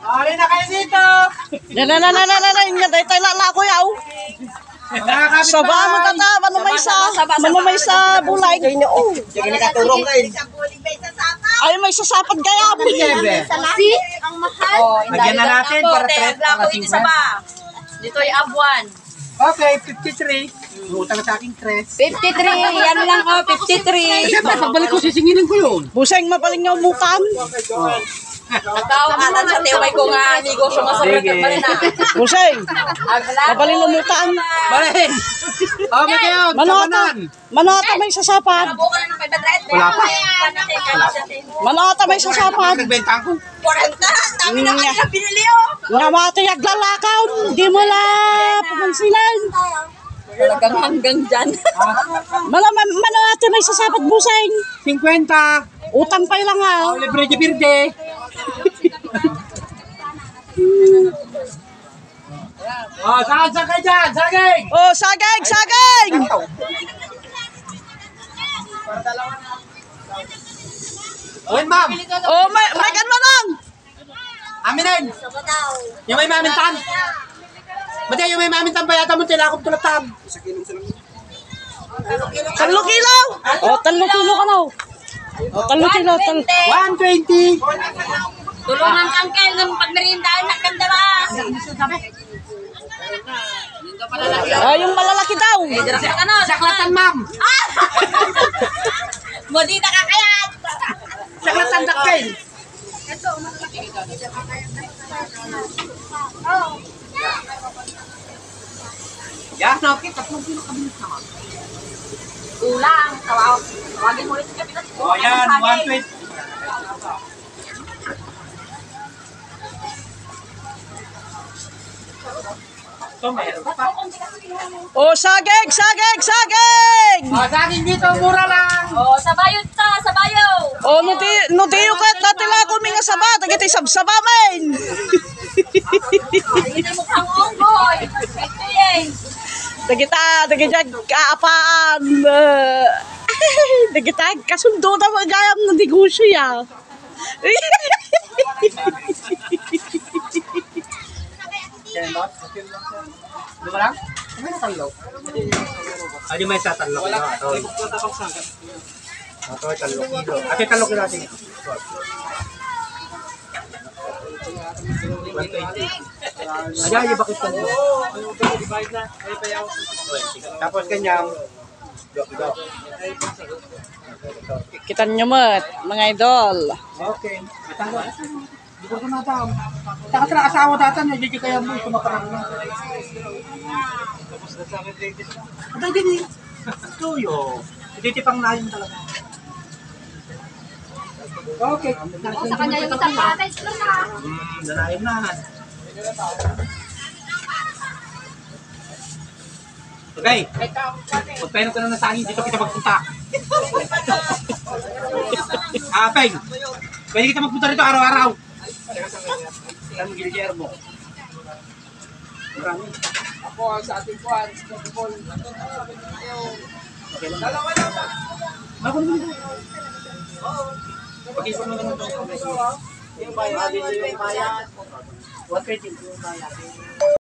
Ali na kayo dito. Yan tayo lalako yaw. Saba mo tata, manumay sa bulay. Sige ni katurong kayo. Ay, may sasapad kaya. Si? Ang mahal. Lagyan na natin para Dito ay abuan. Okay, 53. Utang sa akin 3. 53. Yan lang oh, 53. Siyempre, pagbalik ko sisinginin ko yun. Buseng mapaling nga umutan. Nagtawag nga sa tiway ko nga negosyo nga sa bracket pa rin na. Buseng, mapaling umutan. Balin! Okay kayo, tabanan. Manota may sasapad. Nabuka na ng 500. Wala pa. Manota may sasapad. Nagbenta ko. 40. Dami na kanila binili oh. Nga matayag lalakaw. Di mo la pamansilan. Talagang hanggang dyan. Manota may sasapad buseng. 50. Utang pa lang ha. Libre de birde. Oh, saan kayo dyan? Sagay! Oh, saging, saging! Oy, ma'am! Oh, may ganun lang. Aminin! Yung may mamintan! Mati, yung may mamintan ba yata mo tilakop tulatan? 3 kilo. Oh, 3 kilo ka na. Oh, 3 kilo. 120! Tulungan kang kail ng pagmerindahan na ganda ba? Ah, yung malalaki daw. Saklatan, ma'am! Mo di nakakayat. Saklatan, dakpil! Yan, okay. 3 kilo kami naman. Kulang. Tawagin mo ulit sa kapitan. O, yan. 120. Ito, meron pa. Oh, saging, saging, saging. O, sa akin dito, mura lang. Oh, sabayo ta, sabayo. Oh, nutiyo ka tatila ko minga saba, tagiti sabsaba men. Hindi mo kang onggoy. Ito eh. Tagita kaapaan. Tagita kasundo na magayam ng negosyo ya. Di ba lang? May natalo. Ay, may tatalo. Wala. Ito ay 3 kilo. Ate, 3 kilo natin. 120. Ay, bakit ka mo? Tapos kanyang Kita nyo mat, mga idol. okay. Di ko na tao. Taka asawa datan, hindi kaya mo kumakarang na. Atay din eh. Tuyo. Ititipang na yun talaga. Okay. Sa kanya yung isang patay. Nanayin na. Okay. Magpahinag ka na ng sangin, dito kita magpunta. Peng. Pwede kita magpunta rito araw-araw. San Guillermo. Marami. Ako ang sa ating kuhan. Okay lang. Dalawa lang. Ako naman ito. Pag-isip mo naman ito. Yung bayan. 120 yung bayan.